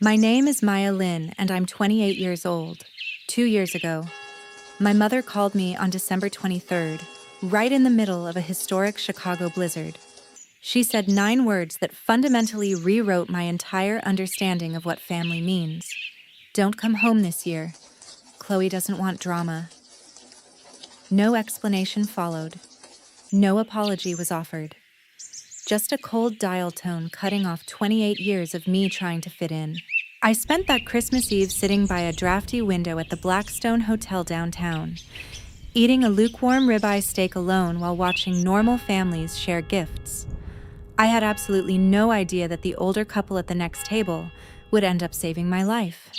My name is Maya Lynn, and I'm 28 years old. 2 years ago, my mother called me on December 23rd, right in the middle of a historic Chicago blizzard. She said 9 words that fundamentally rewrote my entire understanding of what family means. Don't come home this year. Chloe doesn't want drama. No explanation followed. No apology was offered. Just a cold dial tone cutting off 28 years of me trying to fit in. I spent that Christmas Eve sitting by a drafty window at the Blackstone Hotel downtown, eating a lukewarm ribeye steak alone while watching normal families share gifts. I had absolutely no idea that the older couple at the next table would end up saving my life.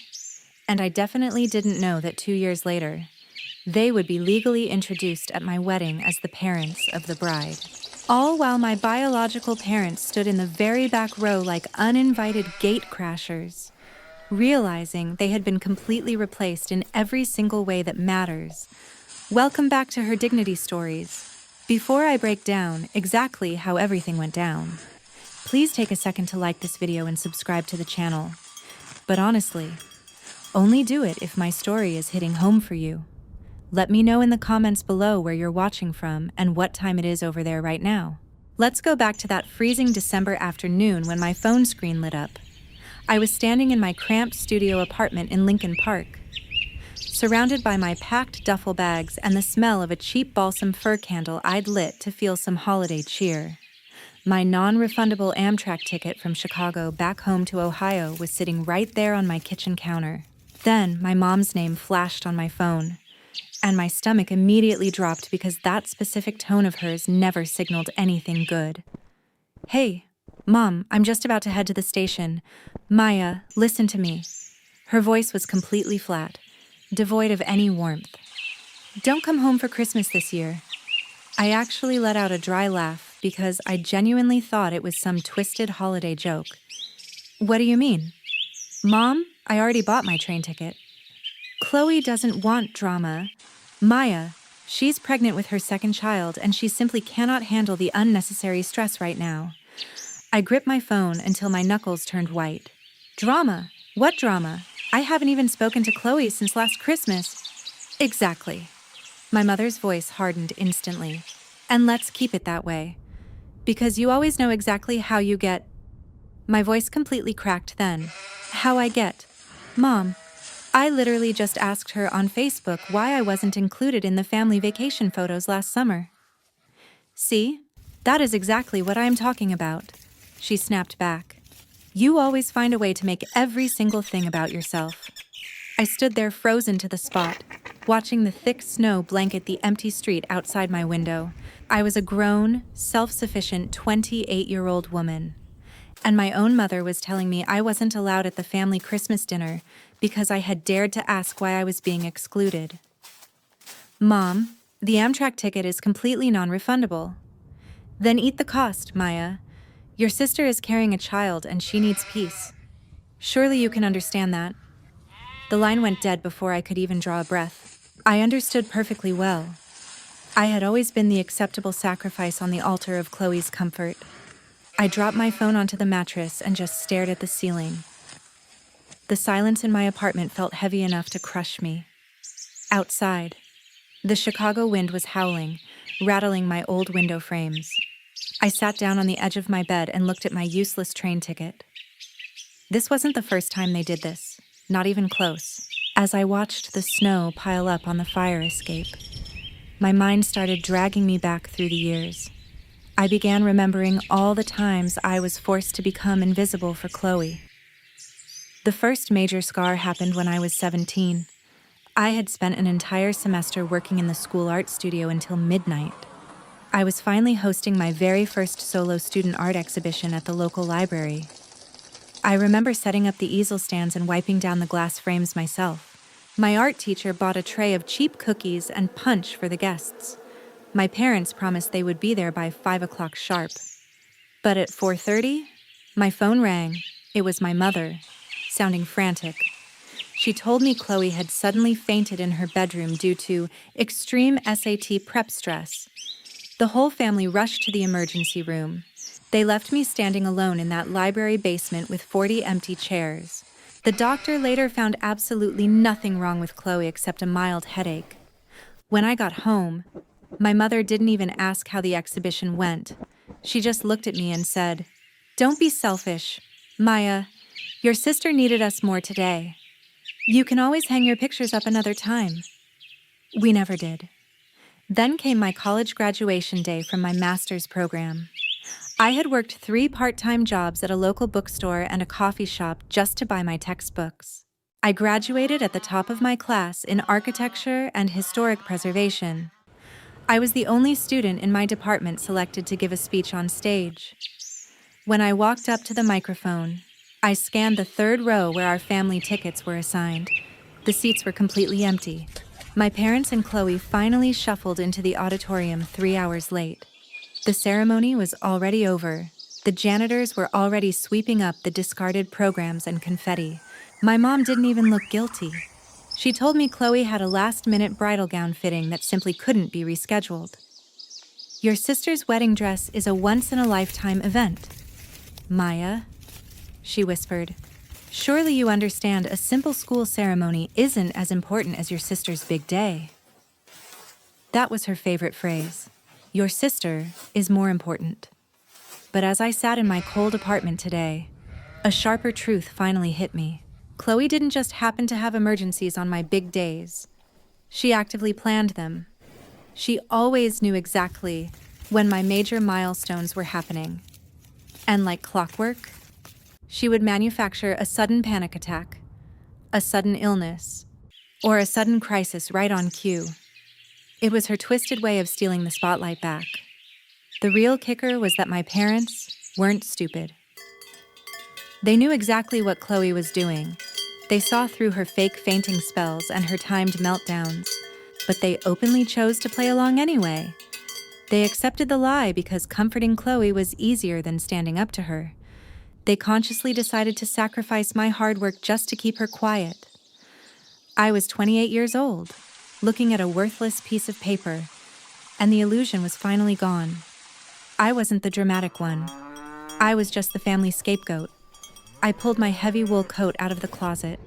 And I definitely didn't know that 2 years later, they would be legally introduced at my wedding as the parents of the bride. All while my biological parents stood in the very back row like uninvited gate crashers, realizing they had been completely replaced in every single way that matters. Welcome back to Her Dignity Stories. Before I break down exactly how everything went down, please take a second to like this video and subscribe to the channel. But honestly, only do it if my story is hitting home for you. Let me know in the comments below where you're watching from and what time it is over there right now. Let's go back to that freezing December afternoon when my phone screen lit up. I was standing in my cramped studio apartment in Lincoln Park, surrounded by my packed duffel bags and the smell of a cheap balsam fir candle I'd lit to feel some holiday cheer. My non-refundable Amtrak ticket from Chicago back home to Ohio was sitting right there on my kitchen counter. Then my mom's name flashed on my phone, and my stomach immediately dropped because that specific tone of hers never signaled anything good. "Hey, Mom, I'm just about to head to the station. Maya, listen to me." Her voice was completely flat, devoid of any warmth. "Don't come home for Christmas this year." I actually let out a dry laugh because I genuinely thought it was some twisted holiday joke. "What do you mean?" "Mom, I already bought my train ticket." "Chloe doesn't want drama. Maya, she's pregnant with her second child and she simply cannot handle the unnecessary stress right now." I gripped my phone until my knuckles turned white. "Drama? What drama? I haven't even spoken to Chloe since last Christmas." "Exactly." My mother's voice hardened instantly. "And let's keep it that way. Because you always know exactly how you get—" My voice completely cracked then. "How I get? Mom, I literally just asked her on Facebook why I wasn't included in the family vacation photos last summer." "See? That is exactly what I am talking about," she snapped back. "You always find a way to make every single thing about yourself." I stood there frozen to the spot, watching the thick snow blanket the empty street outside my window. I was a grown, self-sufficient 28-year-old woman, and my own mother was telling me I wasn't allowed at the family Christmas dinner because I had dared to ask why I was being excluded. "Mom, the Amtrak ticket is completely non-refundable." "Then eat the cost, Maya. Your sister is carrying a child and she needs peace. Surely you can understand that." The line went dead before I could even draw a breath. I understood perfectly well. I had always been the acceptable sacrifice on the altar of Chloe's comfort. I dropped my phone onto the mattress and just stared at the ceiling. The silence in my apartment felt heavy enough to crush me. Outside, the Chicago wind was howling, rattling my old window frames. I sat down on the edge of my bed and looked at my useless train ticket. This wasn't the first time they did this, not even close. As I watched the snow pile up on the fire escape, my mind started dragging me back through the years. I began remembering all the times I was forced to become invisible for Chloe. The first major scar happened when I was 17. I had spent an entire semester working in the school art studio until midnight. I was finally hosting my very first solo student art exhibition at the local library. I remember setting up the easel stands and wiping down the glass frames myself. My art teacher bought a tray of cheap cookies and punch for the guests. My parents promised they would be there by 5 o'clock sharp. But at 4:30, my phone rang. It was my mother, sounding frantic. She told me Chloe had suddenly fainted in her bedroom due to extreme SAT prep stress. The whole family rushed to the emergency room. They left me standing alone in that library basement with 40 empty chairs. The doctor later found absolutely nothing wrong with Chloe except a mild headache. When I got home, my mother didn't even ask how the exhibition went. She just looked at me and said, "Don't be selfish, Maya. Your sister needed us more today. You can always hang your pictures up another time." We never did. Then came my college graduation day from my master's program. I had worked 3 part-time jobs at a local bookstore and a coffee shop just to buy my textbooks. I graduated at the top of my class in architecture and historic preservation. I was the only student in my department selected to give a speech on stage. When I walked up to the microphone, I scanned the 3rd row where our family tickets were assigned. The seats were completely empty. My parents and Chloe finally shuffled into the auditorium 3 hours late. The ceremony was already over. The janitors were already sweeping up the discarded programs and confetti. My mom didn't even look guilty. She told me Chloe had a last-minute bridal gown fitting that simply couldn't be rescheduled. "Your sister's wedding dress is a once-in-a-lifetime event, Maya," she whispered. "Surely you understand a simple school ceremony isn't as important as your sister's big day." That was her favorite phrase. Your sister is more important. But as I sat in my cold apartment today, a sharper truth finally hit me. Chloe didn't just happen to have emergencies on my big days. She actively planned them. She always knew exactly when my major milestones were happening. And like clockwork, she would manufacture a sudden panic attack, a sudden illness, or a sudden crisis right on cue. It was her twisted way of stealing the spotlight back. The real kicker was that my parents weren't stupid. They knew exactly what Chloe was doing. They saw through her fake fainting spells and her timed meltdowns, but they openly chose to play along anyway. They accepted the lie because comforting Chloe was easier than standing up to her. They consciously decided to sacrifice my hard work just to keep her quiet. I was 28 years old, looking at a worthless piece of paper, and the illusion was finally gone. I wasn't the dramatic one. I was just the family scapegoat. I pulled my heavy wool coat out of the closet.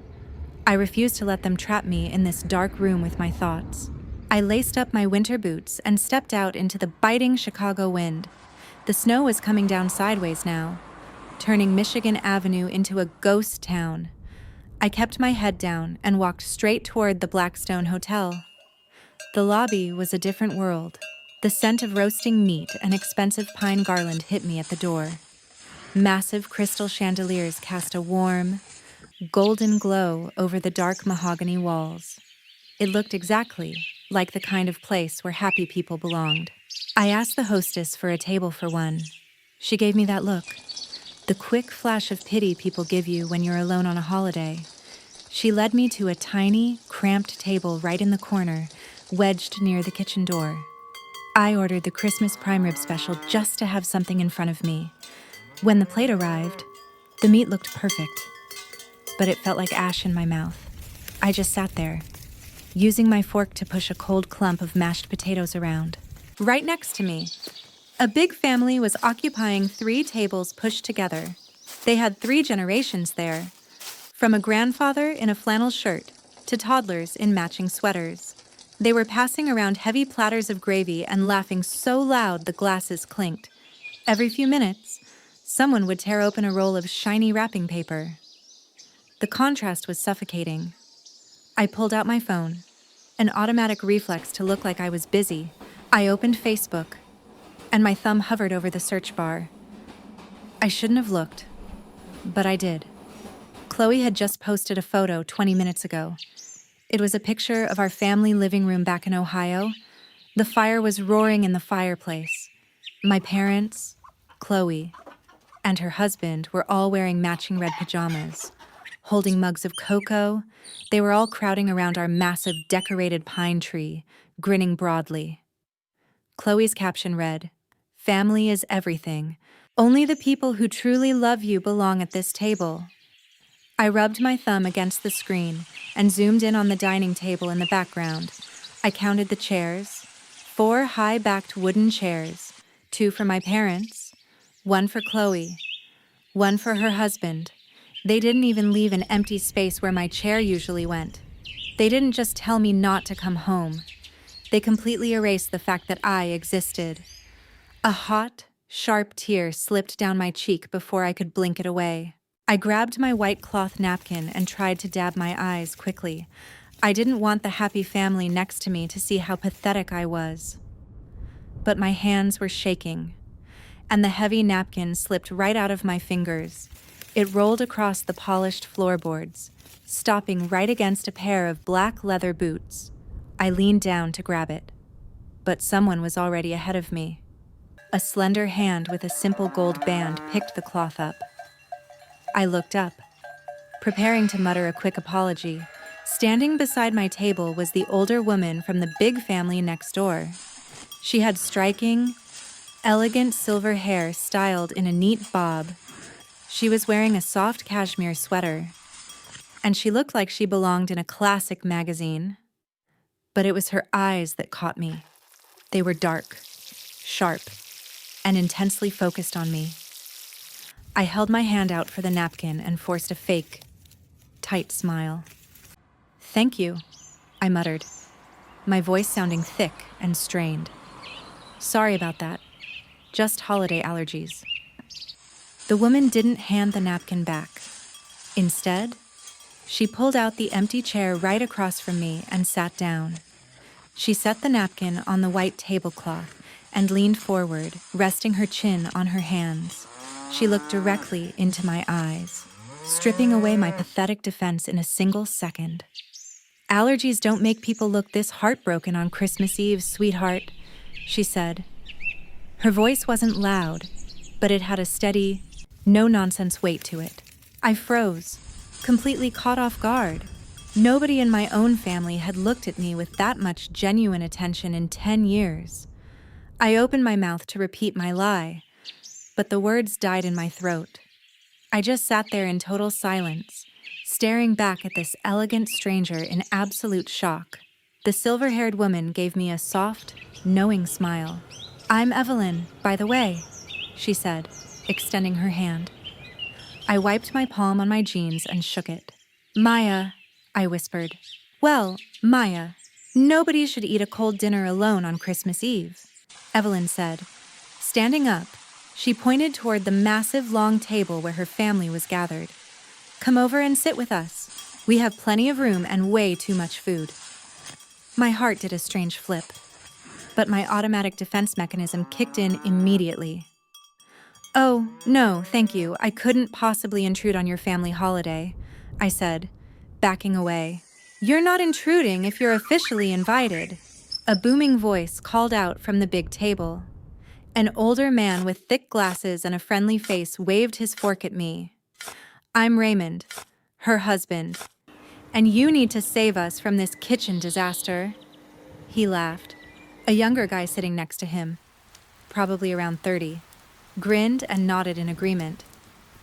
I refused to let them trap me in this dark room with my thoughts. I laced up my winter boots and stepped out into the biting Chicago wind. The snow was coming down sideways now, turning Michigan Avenue into a ghost town. I kept my head down and walked straight toward the Blackstone Hotel. The lobby was a different world. The scent of roasting meat and expensive pine garland hit me at the door. Massive crystal chandeliers cast a warm, golden glow over the dark mahogany walls. It looked exactly like the kind of place where happy people belonged. I asked the hostess for a table for one. She gave me that look, the quick flash of pity people give you when you're alone on a holiday. She led me to a tiny, cramped table right in the corner, wedged near the kitchen door. I ordered the Christmas prime rib special just to have something in front of me. When the plate arrived, the meat looked perfect, but it felt like ash in my mouth. I just sat there, using my fork to push a cold clump of mashed potatoes around. Right next to me, a big family was occupying 3 tables pushed together. They had 3 generations there, from a grandfather in a flannel shirt to toddlers in matching sweaters. They were passing around heavy platters of gravy and laughing so loud the glasses clinked. Every few minutes, someone would tear open a roll of shiny wrapping paper. The contrast was suffocating. I pulled out my phone, an automatic reflex to look like I was busy. I opened Facebook, and my thumb hovered over the search bar. I shouldn't have looked, but I did. Chloe had just posted a photo 20 minutes ago. It was a picture of our family living room back in Ohio. The fire was roaring in the fireplace. My parents, Chloe, and her husband were all wearing matching red pajamas, holding mugs of cocoa. They were all crowding around our massive decorated pine tree, grinning broadly. Chloe's caption read, "Family is everything. Only the people who truly love you belong at this table." I rubbed my thumb against the screen and zoomed in on the dining table in the background. I counted the chairs, 4 high-backed wooden chairs, 2 for my parents, 1 for Chloe, 1 for her husband. They didn't even leave an empty space where my chair usually went. They didn't just tell me not to come home. They completely erased the fact that I existed. A hot, sharp tear slipped down my cheek before I could blink it away. I grabbed my white cloth napkin and tried to dab my eyes quickly. I didn't want the happy family next to me to see how pathetic I was. But my hands were shaking, and the heavy napkin slipped right out of my fingers. It rolled across the polished floorboards, stopping right against a pair of black leather boots. I leaned down to grab it, but someone was already ahead of me. A slender hand with a simple gold band picked the cloth up. I looked up, preparing to mutter a quick apology. Standing beside my table was the older woman from the big family next door. She had striking, elegant silver hair styled in a neat bob. She was wearing a soft cashmere sweater, and she looked like she belonged in a classic magazine. But it was her eyes that caught me. They were dark, sharp, and intensely focused on me. I held my hand out for the napkin and forced a fake, tight smile. "Thank you," I muttered, my voice sounding thick and strained. "Sorry about that. Just holiday allergies." The woman didn't hand the napkin back. Instead, she pulled out the empty chair right across from me and sat down. She set the napkin on the white tablecloth and leaned forward, resting her chin on her hands. She looked directly into my eyes, stripping away my pathetic defense in a single second. "Allergies don't make people look this heartbroken on Christmas Eve, sweetheart," she said. Her voice wasn't loud, but it had a steady, no-nonsense weight to it. I froze, completely caught off guard. Nobody in my own family had looked at me with that much genuine attention in 10 years. I opened my mouth to repeat my lie, but the words died in my throat. I just sat there in total silence, staring back at this elegant stranger in absolute shock. The silver-haired woman gave me a soft, knowing smile. "I'm Evelyn, by the way," she said, extending her hand. I wiped my palm on my jeans and shook it. "Maya," I whispered. "Well, Maya, nobody should eat a cold dinner alone on Christmas Eve," Evelyn said. Standing up, she pointed toward the massive long table where her family was gathered. "Come over and sit with us. We have plenty of room and way too much food." My heart did a strange flip, but my automatic defense mechanism kicked in immediately. "Oh, no, thank you. I couldn't possibly intrude on your family holiday," I said, backing away. "You're not intruding if you're officially invited," a booming voice called out from the big table. An older man with thick glasses and a friendly face waved his fork at me. "I'm Raymond, her husband, and you need to save us from this kitchen disaster." He laughed. A younger guy sitting next to him, probably around 30, grinned and nodded in agreement.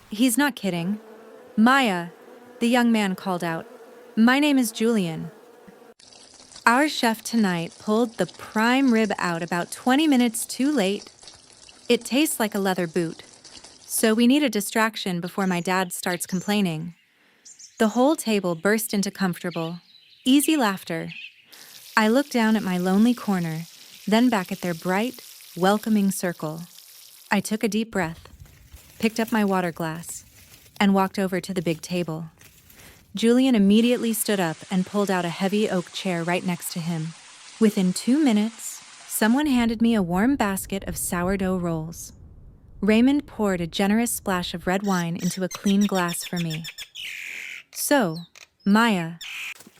"He's not kidding." "Maya," the young man called out. "My name is Julian. Our chef tonight pulled the prime rib out about 20 minutes too late. It tastes like a leather boot, so we need a distraction before my dad starts complaining." The whole table burst into comfortable, easy laughter. I looked down at my lonely corner, then back at their bright, welcoming circle. I took a deep breath, picked up my water glass, and walked over to the big table. Julian immediately stood up and pulled out a heavy oak chair right next to him. Within 2 minutes, someone handed me a warm basket of sourdough rolls. Raymond poured a generous splash of red wine into a clean glass for me. "So, Maya,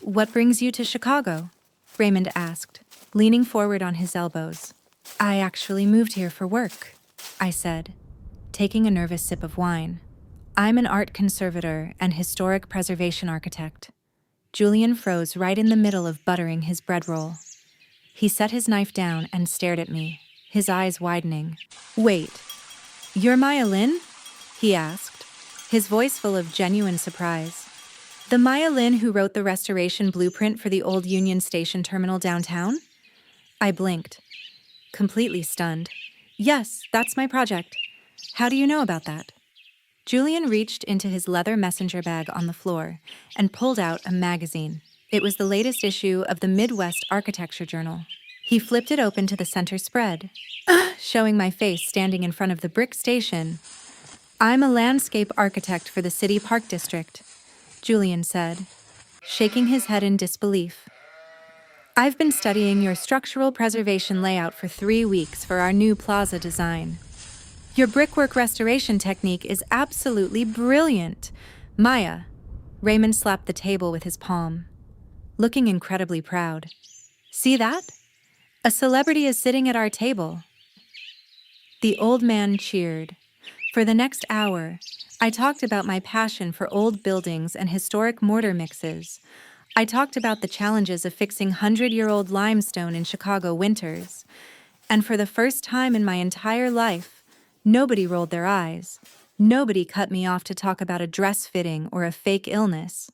what brings you to Chicago?" Raymond asked, leaning forward on his elbows. "I actually moved here for work," I said, taking a nervous sip of wine. "I'm an art conservator and historic preservation architect." Julian froze right in the middle of buttering his bread roll. He set his knife down and stared at me, his eyes widening. "Wait, you're Maya Lin?" he asked, his voice full of genuine surprise. "The Maya Lin who wrote the restoration blueprint for the old Union Station terminal downtown?" I blinked, completely stunned. "Yes, that's my project. How do you know about that?" Julian reached into his leather messenger bag on the floor and pulled out a magazine. It was the latest issue of the Midwest Architecture Journal. He flipped it open to the center spread, showing my face standing in front of the brick station. "I'm a landscape architect for the City Park District," Julian said, shaking his head in disbelief. "I've been studying your structural preservation layout for 3 weeks for our new plaza design. Your brickwork restoration technique is absolutely brilliant. Maya." Raymond slapped the table with his palm, looking incredibly proud. "See that? A celebrity is sitting at our table." The old man cheered. For the next hour, I talked about my passion for old buildings and historic mortar mixes. I talked about the challenges of fixing 100-year-old limestone in Chicago winters. And for the first time in my entire life, nobody rolled their eyes. Nobody cut me off to talk about a dress fitting or a fake illness.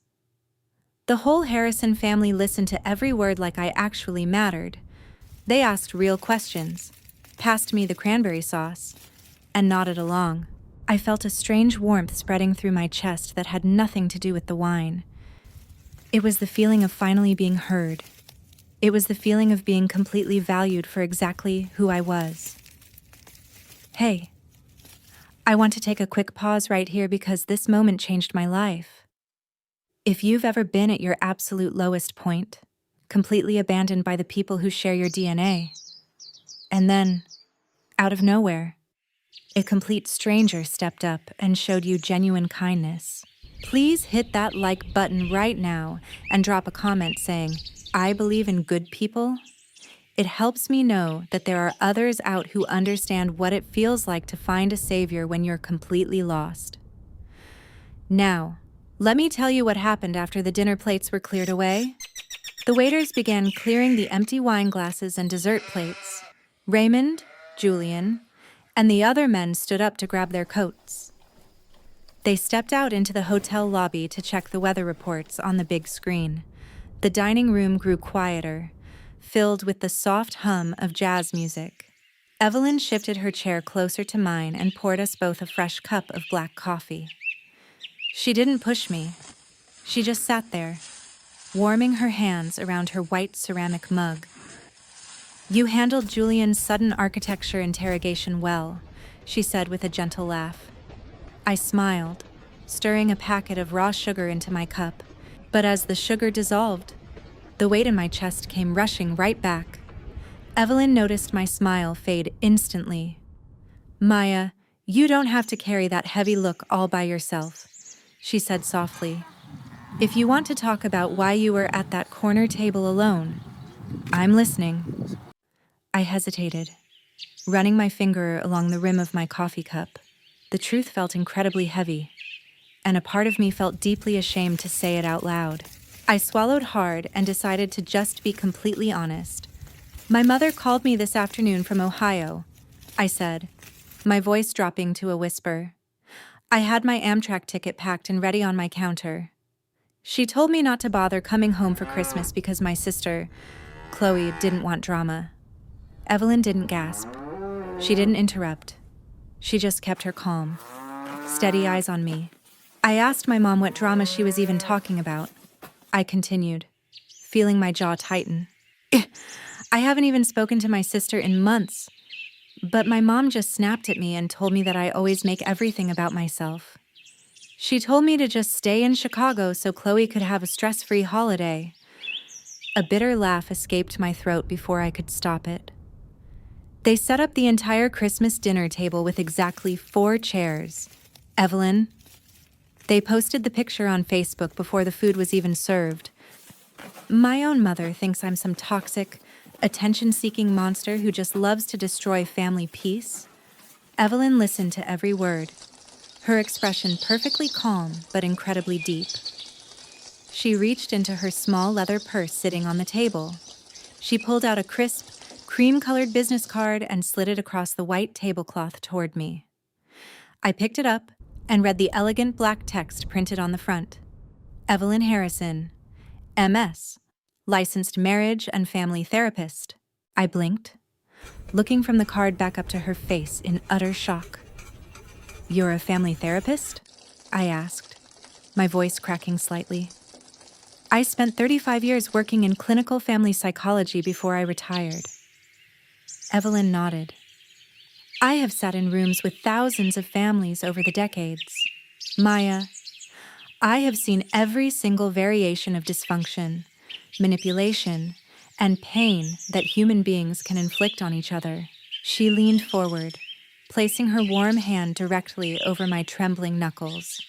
The whole Harrison family listened to every word like I actually mattered. They asked real questions, passed me the cranberry sauce, and nodded along. I felt a strange warmth spreading through my chest that had nothing to do with the wine. It was the feeling of finally being heard. It was the feeling of being completely valued for exactly who I was. Hey, I want to take a quick pause right here because this moment changed my life. If you've ever been at your absolute lowest point, completely abandoned by the people who share your DNA, and then, out of nowhere, a complete stranger stepped up and showed you genuine kindness, please hit that like button right now and drop a comment saying, "I believe in good people." It helps me know that there are others out who understand what it feels like to find a savior when you're completely lost. Now, let me tell you what happened after the dinner plates were cleared away. The waiters began clearing the empty wine glasses and dessert plates. Raymond, Julian, and the other men stood up to grab their coats. They stepped out into the hotel lobby to check the weather reports on the big screen. The dining room grew quieter, filled with the soft hum of jazz music. Evelyn shifted her chair closer to mine and poured us both a fresh cup of black coffee. She didn't push me. She just sat there, warming her hands around her white ceramic mug. "You handled Julian's sudden architecture interrogation well," she said with a gentle laugh. I smiled, stirring a packet of raw sugar into my cup. But as the sugar dissolved, the weight in my chest came rushing right back. Evelyn noticed my smile fade instantly. "Maya, you don't have to carry that heavy look all by yourself," she said softly. "If you want to talk about why you were at that corner table alone, I'm listening." I hesitated, running my finger along the rim of my coffee cup. The truth felt incredibly heavy, and a part of me felt deeply ashamed to say it out loud. I swallowed hard and decided to just be completely honest. "My mother called me this afternoon from Ohio," I said, my voice dropping to a whisper. I had my Amtrak ticket packed and ready on my counter. "She told me not to bother coming home for Christmas because my sister, Chloe, didn't want drama." Evelyn didn't gasp. She didn't interrupt. She just kept her calm, steady eyes on me. "I asked my mom what drama she was even talking about," I continued, feeling my jaw tighten. "I haven't even spoken to my sister in months, but my mom just snapped at me and told me that I always make everything about myself. She told me to just stay in Chicago so Chloe could have a stress-free holiday." A bitter laugh escaped my throat before I could stop it. "They set up the entire Christmas dinner table with exactly 4 chairs. Evelyn, they posted the picture on Facebook before the food was even served. My own mother thinks I'm some toxic, attention-seeking monster who just loves to destroy family peace." Evelyn listened to every word, her expression perfectly calm but incredibly deep. She reached into her small leather purse sitting on the table. She pulled out a crisp, cream-colored business card and slid it across the white tablecloth toward me. I picked it up and read the elegant black text printed on the front. "Evelyn Harrison, MS, licensed marriage and family therapist." I blinked, looking from the card back up to her face in utter shock. "You're a family therapist?" I asked, my voice cracking slightly. I spent 35 years working in clinical family psychology before I retired. Evelyn nodded. I have sat in rooms with thousands of families over the decades. Maya, I have seen every single variation of dysfunction, manipulation, and pain that human beings can inflict on each other. She leaned forward, placing her warm hand directly over my trembling knuckles.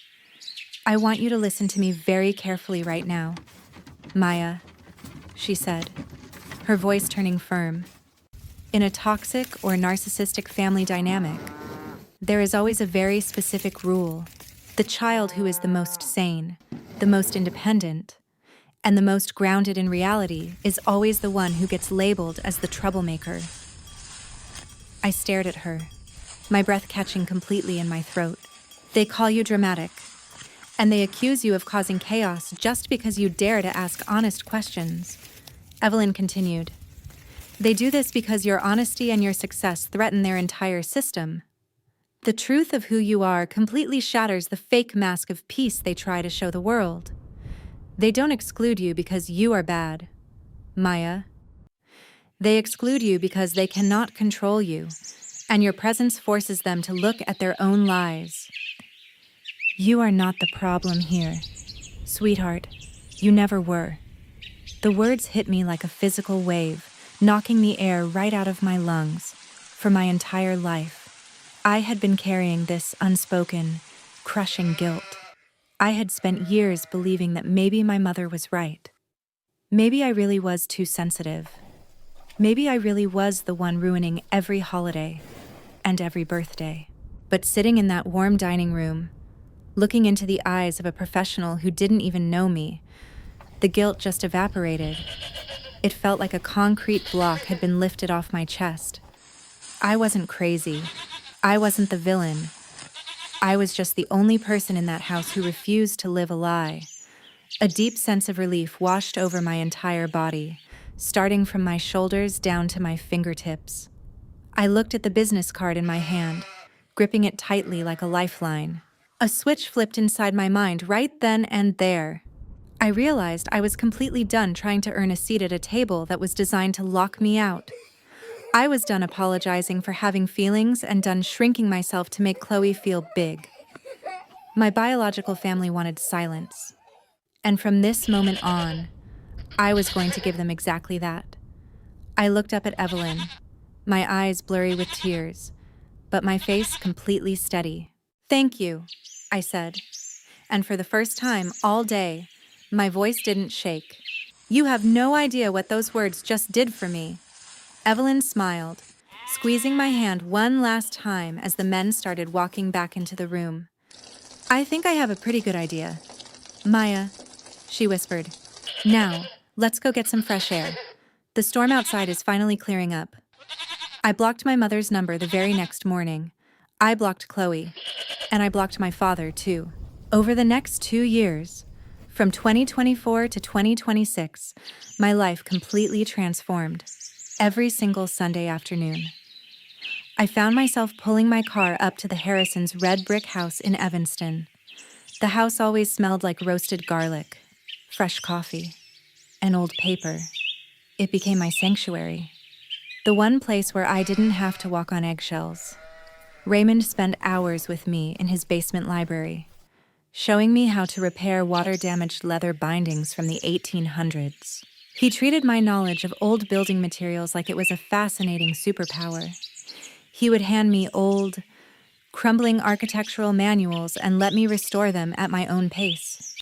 I want you to listen to me very carefully right now. Maya, she said, her voice turning firm. In a toxic or narcissistic family dynamic, there is always a very specific rule. The child who is the most sane, the most independent, and the most grounded in reality is always the one who gets labeled as the troublemaker. I stared at her, my breath catching completely in my throat. They call you dramatic, and they accuse you of causing chaos just because you dare to ask honest questions. Evelyn continued. They do this because your honesty and your success threaten their entire system. The truth of who you are completely shatters the fake mask of peace they try to show the world. They don't exclude you because you are bad, Maya. They exclude you because they cannot control you, and your presence forces them to look at their own lies. You are not the problem here. Sweetheart, you never were. The words hit me like a physical wave, knocking the air right out of my lungs. For my entire life, I had been carrying this unspoken, crushing guilt. I had spent years believing that maybe my mother was right. Maybe I really was too sensitive. Maybe I really was the one ruining every holiday and every birthday. But sitting in that warm dining room, looking into the eyes of a professional who didn't even know me, the guilt just evaporated. It felt like a concrete block had been lifted off my chest. I wasn't crazy. I wasn't the villain. I was just the only person in that house who refused to live a lie. A deep sense of relief washed over my entire body, starting from my shoulders down to my fingertips. I looked at the business card in my hand, gripping it tightly like a lifeline. A switch flipped inside my mind right then and there. I realized I was completely done trying to earn a seat at a table that was designed to lock me out. I was done apologizing for having feelings and done shrinking myself to make Chloe feel big. My biological family wanted silence. And from this moment on, I was going to give them exactly that. I looked up at Evelyn, my eyes blurry with tears, but my face completely steady. Thank you, I said. And for the first time all day, my voice didn't shake. You have no idea what those words just did for me. Evelyn smiled, squeezing my hand one last time as the men started walking back into the room. I think I have a pretty good idea. Maya, she whispered. Now, let's go get some fresh air. The storm outside is finally clearing up. I blocked my mother's number the very next morning. I blocked Chloe, and I blocked my father, too. Over the next 2 years, from 2024 to 2026, my life completely transformed. Every single Sunday afternoon, I found myself pulling my car up to the Harrisons' red brick house in Evanston. The house always smelled like roasted garlic, fresh coffee, and old paper. It became my sanctuary, the one place where I didn't have to walk on eggshells. Raymond spent hours with me in his basement library, showing me how to repair water-damaged leather bindings from the 1800s. He treated my knowledge of old building materials like it was a fascinating superpower. He would hand me old, crumbling architectural manuals and let me restore them at my own pace.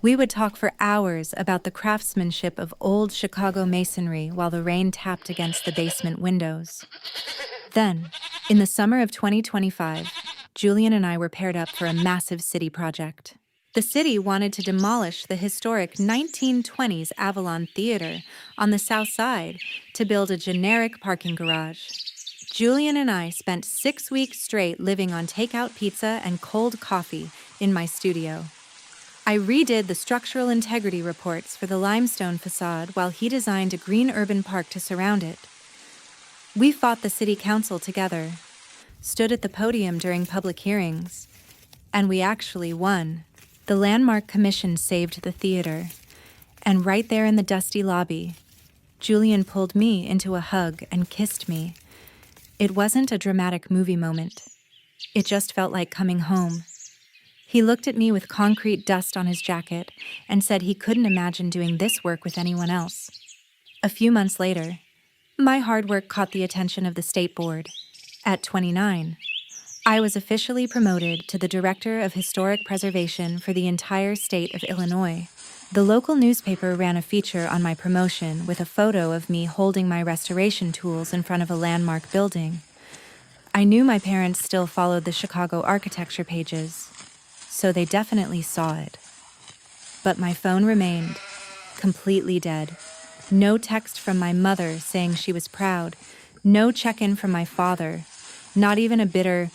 We would talk for hours about the craftsmanship of old Chicago masonry while the rain tapped against the basement windows. Then, in the summer of 2025, Julian and I were paired up for a massive city project. The city wanted to demolish the historic 1920s Avalon Theater on the south side to build a generic parking garage. Julian and I spent 6 weeks straight living on takeout pizza and cold coffee in my studio. I redid the structural integrity reports for the limestone facade while he designed a green urban park to surround it. We fought the city council together, stood at the podium during public hearings, And we actually won. The Landmark Commission saved the theater. And right there in the dusty lobby, Julian pulled me into a hug and kissed me. It wasn't a dramatic movie moment. It just felt like coming home. He looked at me with concrete dust on his jacket and said he couldn't imagine doing this work with anyone else. A few months later, my hard work caught the attention of the state board. At 29, I was officially promoted to the Director of Historic Preservation for the entire state of Illinois. The local newspaper ran a feature on my promotion with a photo of me holding my restoration tools in front of a landmark building. I knew my parents still followed the Chicago architecture pages, so they definitely saw it. But my phone remained completely dead. No text from my mother saying she was proud. No check-in from my father. Not even a bitter,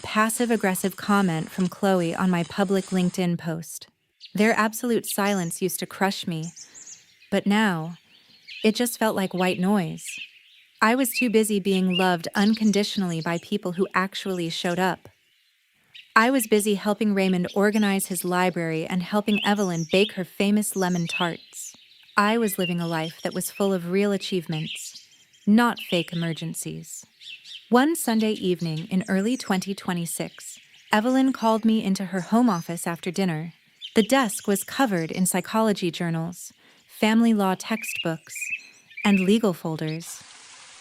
passive-aggressive comment from Chloe on my public LinkedIn post. Their absolute silence used to crush me, but now, it just felt like white noise. I was too busy being loved unconditionally by people who actually showed up. I was busy helping Raymond organize his library and helping Evelyn bake her famous lemon tarts. I was living a life that was full of real achievements, not fake emergencies. One Sunday evening in early 2026, Evelyn called me into her home office after dinner. The desk was covered in psychology journals, family law textbooks, and legal folders.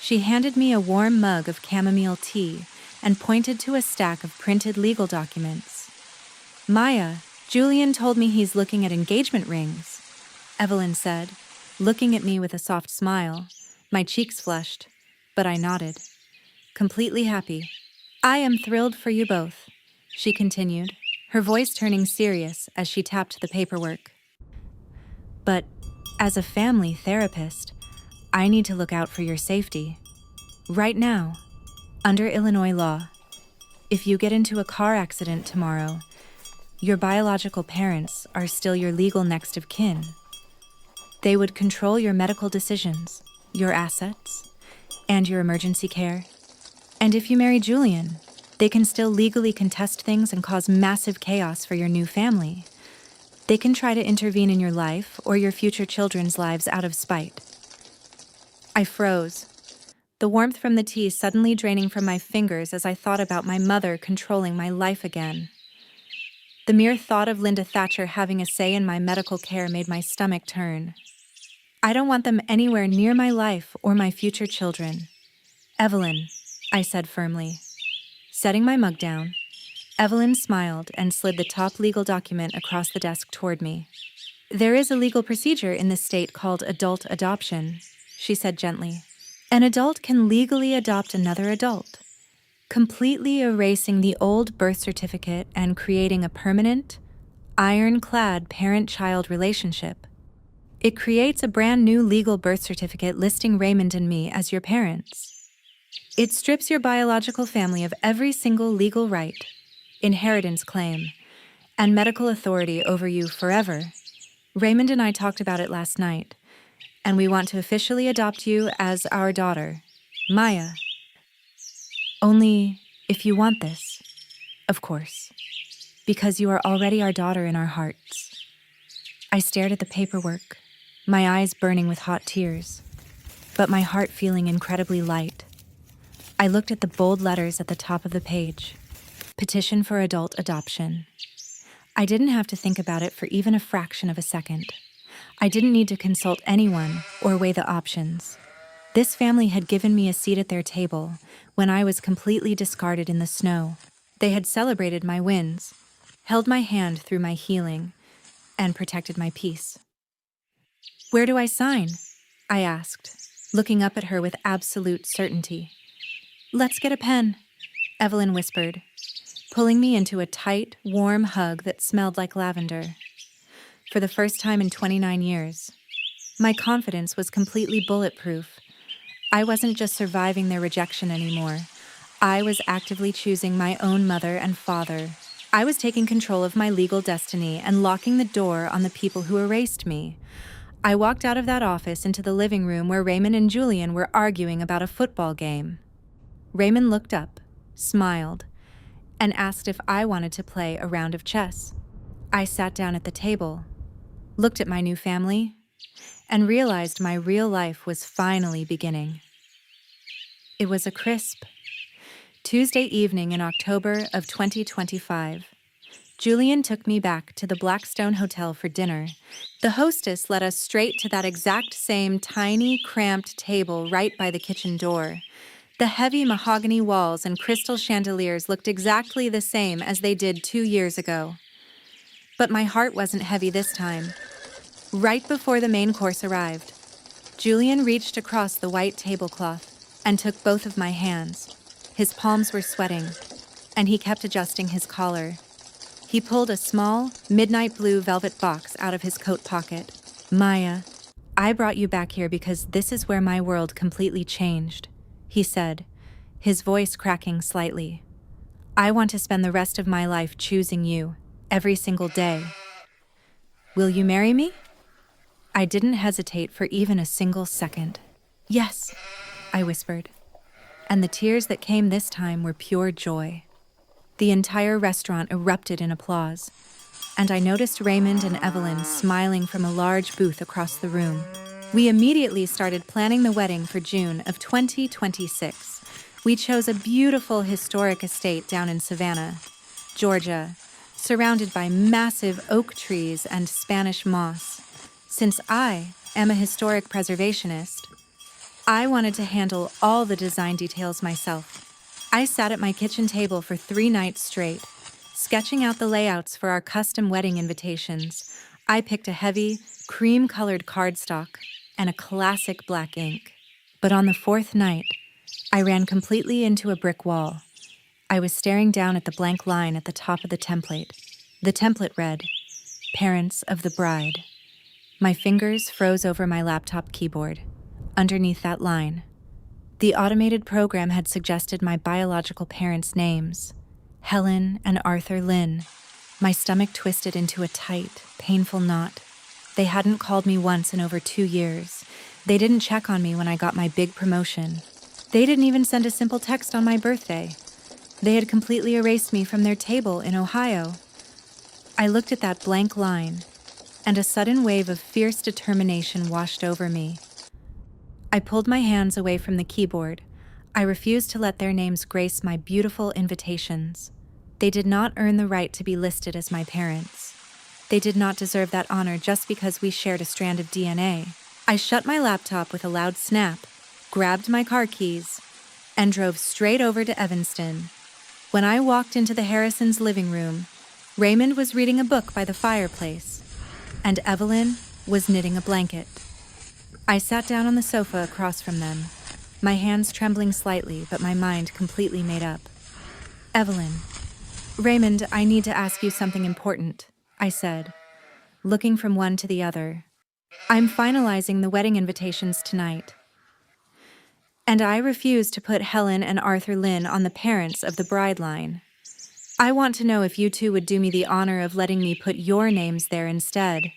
She handed me a warm mug of chamomile tea and pointed to a stack of printed legal documents. "Maya, Julian told me he's looking at engagement rings," Evelyn said, looking at me with a soft smile. My cheeks flushed, but I nodded, completely happy. "I am thrilled for you both," she continued, her voice turning serious as she tapped the paperwork. "But as a family therapist, I need to look out for your safety. Right now, under Illinois law, if you get into a car accident tomorrow, your biological parents are still your legal next of kin. They would control your medical decisions, your assets, and your emergency care. And if you marry Julian, they can still legally contest things and cause massive chaos for your new family. They can try to intervene in your life or your future children's lives out of spite." I froze, the warmth from the tea suddenly draining from my fingers as I thought about my mother controlling my life again. The mere thought of Linda Thatcher having a say in my medical care made my stomach turn. "I don't want them anywhere near my life or my future children. Evelyn," I said firmly. Setting my mug down, Evelyn smiled and slid the top legal document across the desk toward me. "There is a legal procedure in this state called adult adoption," she said gently. "An adult can legally adopt another adult, completely erasing the old birth certificate and creating a permanent, ironclad parent-child relationship. It creates a brand new legal birth certificate listing Raymond and me as your parents. It strips your biological family of every single legal right, inheritance claim, and medical authority over you forever. Raymond and I talked about it last night, and we want to officially adopt you as our daughter, Maya. Only if you want this, of course, because you are already our daughter in our hearts." I stared at the paperwork, my eyes burning with hot tears, but my heart feeling incredibly light. I looked at the bold letters at the top of the page, Petition for Adult Adoption. I didn't have to think about it for even a fraction of a second. I didn't need to consult anyone or weigh the options. This family had given me a seat at their table when I was completely discarded in the snow. They had celebrated my wins, held my hand through my healing, and protected my peace. "Where do I sign?" I asked, looking up at her with absolute certainty. "Let's get a pen," Evelyn whispered, pulling me into a tight, warm hug that smelled like lavender. For the first time in 29 years, my confidence was completely bulletproof. I wasn't just surviving their rejection anymore. I was actively choosing my own mother and father. I was taking control of my legal destiny and locking the door on the people who erased me. I walked out of that office into the living room where Raymond and Julian were arguing about a football game. Raymond looked up, smiled, and asked if I wanted to play a round of chess. I sat down at the table, looked at my new family, and realized my real life was finally beginning. It was a crisp Tuesday evening in October of 2025. Julian took me back to the Blackstone Hotel for dinner. The hostess led us straight to that exact same tiny, cramped table right by the kitchen door. The heavy mahogany walls and crystal chandeliers looked exactly the same as they did 2 years ago. But my heart wasn't heavy this time. Right before the main course arrived, Julian reached across the white tablecloth and took both of my hands. His palms were sweating, and he kept adjusting his collar. He pulled a small, midnight blue velvet box out of his coat pocket. "Maya, I brought you back here because this is where my world completely changed," he said, his voice cracking slightly. "I want to spend the rest of my life choosing you, every single day. Will you marry me?" I didn't hesitate for even a single second. "Yes," I whispered, and the tears that came this time were pure joy. The entire restaurant erupted in applause, and I noticed Raymond and Evelyn smiling from a large booth across the room. We immediately started planning the wedding for June of 2026. We chose a beautiful historic estate down in Savannah, Georgia, surrounded by massive oak trees and Spanish moss. Since I am a historic preservationist, I wanted to handle all the design details myself. I sat at my kitchen table for 3 nights straight, sketching out the layouts for our custom wedding invitations. I picked a heavy, cream-colored cardstock and a classic black ink. But on the 4th night, I ran completely into a brick wall. I was staring down at the blank line at the top of the template. The template read, "Parents of the bride." My fingers froze over my laptop keyboard. Underneath that line, the automated program had suggested my biological parents' names, Helen and Arthur Lynn. My stomach twisted into a tight, painful knot. They hadn't called me once in over 2 years. They didn't check on me when I got my big promotion. They didn't even send a simple text on my birthday. They had completely erased me from their table in Ohio. I looked at that blank line, and a sudden wave of fierce determination washed over me. I pulled my hands away from the keyboard. I refused to let their names grace my beautiful invitations. They did not earn the right to be listed as my parents. They did not deserve that honor just because we shared a strand of DNA. I shut my laptop with a loud snap, grabbed my car keys, and drove straight over to Evanston. When I walked into the Harrisons' living room, Raymond was reading a book by the fireplace, and Evelyn was knitting a blanket. I sat down on the sofa across from them, my hands trembling slightly, but my mind completely made up. "Evelyn, Raymond, I need to ask you something important," I said, looking from one to the other. "I'm finalizing the wedding invitations tonight, and I refuse to put Helen and Arthur Lynn on the parents of the bride line. I want to know if you two would do me the honor of letting me put your names there instead.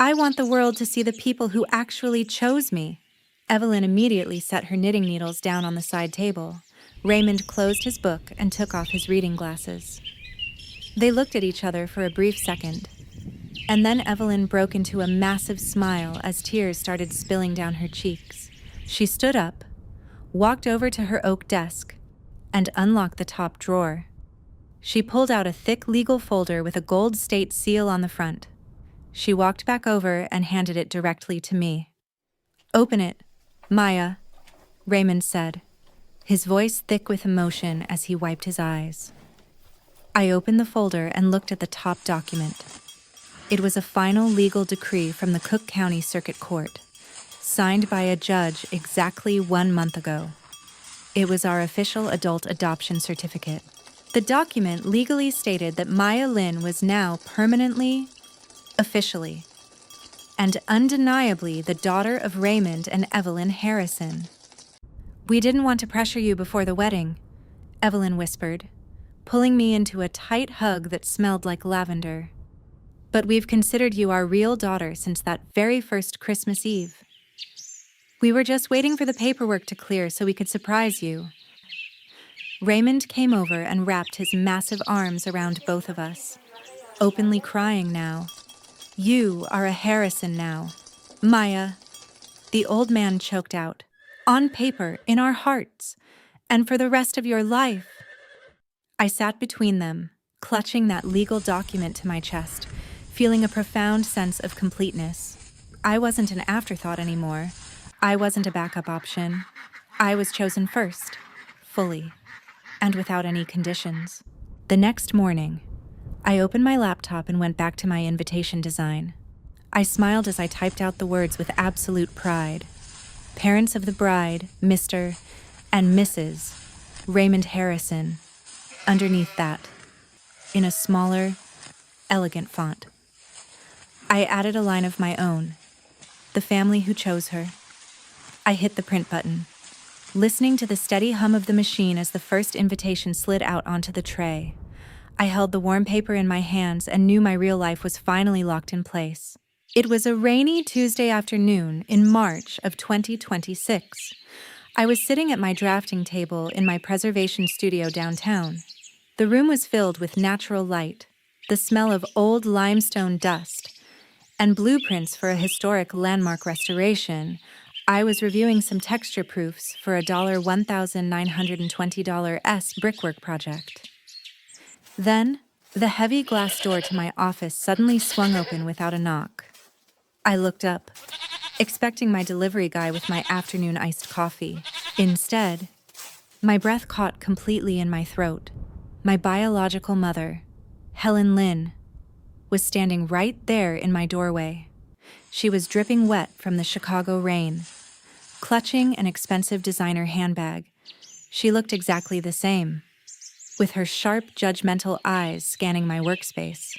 I want the world to see the people who actually chose me." Evelyn immediately set her knitting needles down on the side table. Raymond closed his book and took off his reading glasses. They looked at each other for a brief second, and then Evelyn broke into a massive smile as tears started spilling down her cheeks. She stood up, walked over to her oak desk, and unlocked the top drawer. She pulled out a thick legal folder with a gold state seal on the front. She walked back over and handed it directly to me. "Open it, Maya," Raymond said, his voice thick with emotion as he wiped his eyes. I opened the folder and looked at the top document. It was a final legal decree from the Cook County Circuit Court, signed by a judge exactly 1 month ago. It was our official adult adoption certificate. The document legally stated that Maya Lynn was now permanently, officially, and undeniably the daughter of Raymond and Evelyn Harrison. "We didn't want to pressure you before the wedding," Evelyn whispered, pulling me into a tight hug that smelled like lavender. "But we've considered you our real daughter since that very first Christmas Eve. We were just waiting for the paperwork to clear so we could surprise you." Raymond came over and wrapped his massive arms around both of us, openly crying now. You are a Harrison now. Maya, the old man choked out. On paper, in our hearts, and for the rest of your life. I sat between them, clutching that legal document to my chest, feeling a profound sense of completeness. I wasn't an afterthought anymore. I wasn't a backup option. I was chosen first, fully, and without any conditions. The next morning, I opened my laptop and went back to my invitation design. I smiled as I typed out the words with absolute pride. Parents of the bride, Mr. and Mrs. Raymond Harrison. Underneath that, in a smaller, elegant font, I added a line of my own. The family who chose her. I hit the print button, listening to the steady hum of the machine as the first invitation slid out onto the tray. I held the warm paper in my hands and knew my real life was finally locked in place. It was a rainy Tuesday afternoon in March of 2026. I was sitting at my drafting table in my preservation studio downtown. The room was filled with natural light, the smell of old limestone dust, and blueprints for a historic landmark restoration. I was reviewing some texture proofs for a $1,920 brickwork project. Then, the heavy glass door to my office suddenly swung open without a knock. I looked up, expecting my delivery guy with my afternoon iced coffee. Instead, my breath caught completely in my throat. My biological mother, Helen Lynn, was standing right there in my doorway. She was dripping wet from the Chicago rain, clutching an expensive designer handbag. She looked exactly the same, with her sharp, judgmental eyes scanning my workspace.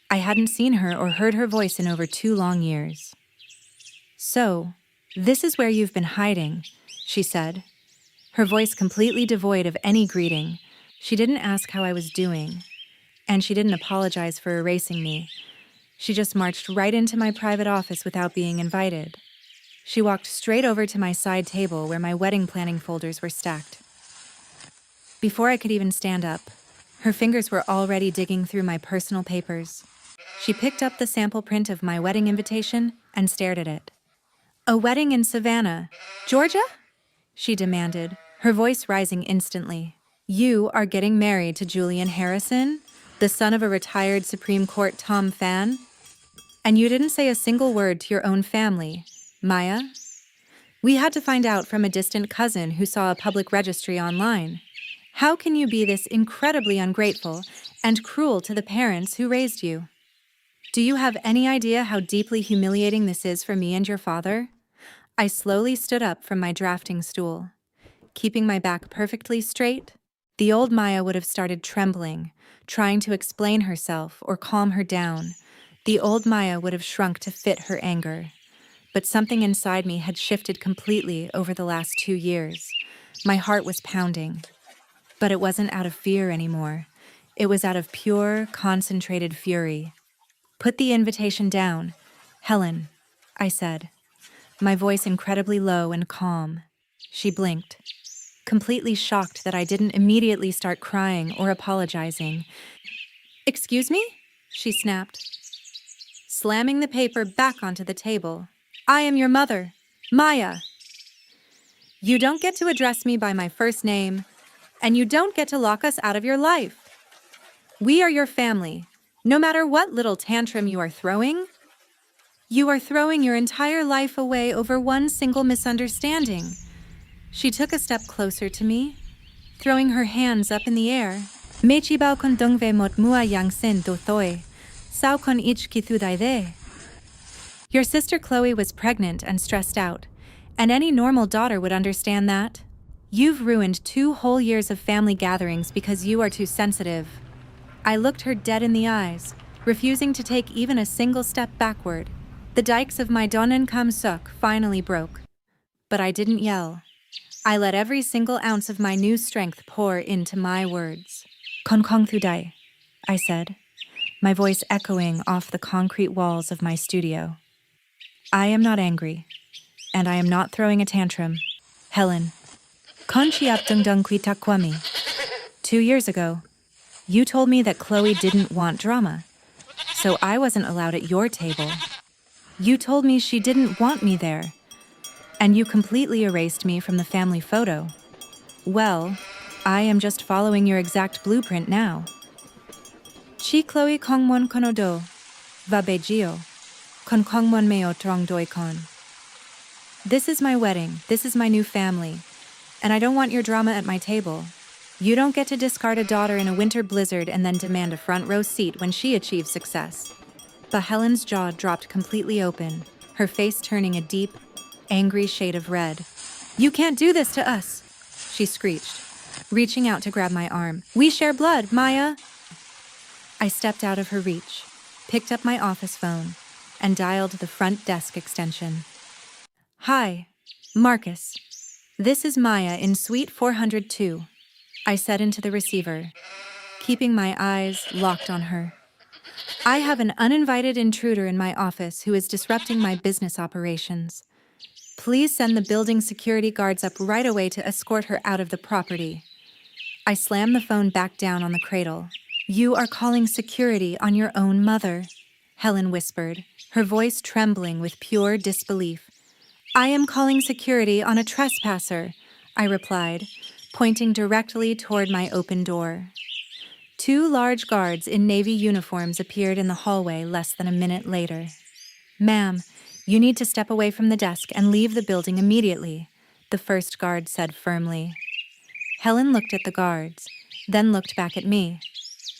I hadn't seen her or heard her voice in over 2 long years. "So, this is where you've been hiding," she said, her voice completely devoid of any greeting. She didn't ask how I was doing, and she didn't apologize for erasing me. She just marched right into my private office without being invited. She walked straight over to my side table where my wedding planning folders were stacked. Before I could even stand up, her fingers were already digging through my personal papers. She picked up the sample print of my wedding invitation and stared at it. "A wedding in Savannah, Georgia?" she demanded, her voice rising instantly. "You are getting married to Julian Harrison, the son of a retired Supreme Court Tom Fan? And you didn't say a single word to your own family, Maya? We had to find out from a distant cousin who saw a public registry online. How can you be this incredibly ungrateful and cruel to the parents who raised you? Do you have any idea how deeply humiliating this is for me and your father?" I slowly stood up from my drafting stool, keeping my back perfectly straight. The old Maya would have started trembling, trying to explain herself or calm her down. The old Maya would have shrunk to fit her anger. But something inside me had shifted completely over the last 2 years. My heart was pounding. But it wasn't out of fear anymore. It was out of pure, concentrated fury. "Put the invitation down, Helen," I said, my voice incredibly low and calm. She blinked, completely shocked that I didn't immediately start crying or apologizing. "Excuse me?" she snapped, slamming the paper back onto the table. "I am your mother, Maya. You don't get to address me by my first name, and you don't get to lock us out of your life. We are your family, no matter what little tantrum you are throwing. You are throwing your entire life away over one single misunderstanding." She took a step closer to me, throwing her hands up in the air. "Mechibao kon dongve mot mua yang sen do thoi, sao kon ich ki thu dai de." Your sister Chloe was pregnant and stressed out, and any normal daughter would understand that. You've ruined 2 whole years of family gatherings because you are too sensitive. I looked her dead in the eyes, refusing to take even a single step backward. The dikes of my Donen Kam Suk finally broke. But I didn't yell. I let every single ounce of my new strength pour into my words. "Kon kong thu dai," I said, my voice echoing off the concrete walls of my studio. "I am not angry, and I am not throwing a tantrum. Helen, kon chi ap dung dung qui takwami." 2 years ago, you told me that Chloe didn't want drama, so I wasn't allowed at your table. You told me she didn't want me there, and you completely erased me from the family photo. Well, I am just following your exact blueprint now. Chi Chloe kongwon konodo, vabejio, kon kongwon meo trong doi kon. This is my wedding, this is my new family, and I don't want your drama at my table. You don't get to discard a daughter in a winter blizzard and then demand a front row seat when she achieves success. But Helen's jaw dropped completely open, her face turning a deep, angry shade of red. You can't do this to us, she screeched, reaching out to grab my arm. We share blood, Maya. I stepped out of her reach, picked up my office phone, and dialed the front desk extension. Hi, Marcus. This is Maya in Suite 402. I said into the receiver, keeping my eyes locked on her. I have an uninvited intruder in my office who is disrupting my business operations. Please send the building security guards up right away to escort her out of the property. I slammed the phone back down on the cradle. You are calling security on your own mother, Helen whispered, her voice trembling with pure disbelief. I am calling security on a trespasser, I replied, pointing directly toward my open door. 2 large guards in navy uniforms appeared in the hallway less than a minute later. Ma'am, you need to step away from the desk and leave the building immediately, the first guard said firmly. Helen looked at the guards, then looked back at me.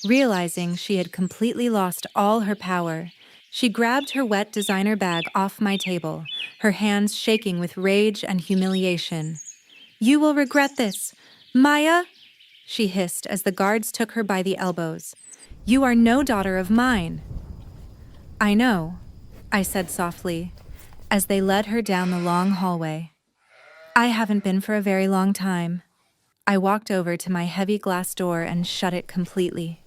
Realizing she had completely lost all her power, she grabbed her wet designer bag off my table, her hands shaking with rage and humiliation. You will regret this, Maya, she hissed as the guards took her by the elbows. You are no daughter of mine. I know, I said softly, as they led her down the long hallway. I haven't been for a very long time. I walked over to my heavy glass door and shut it completely,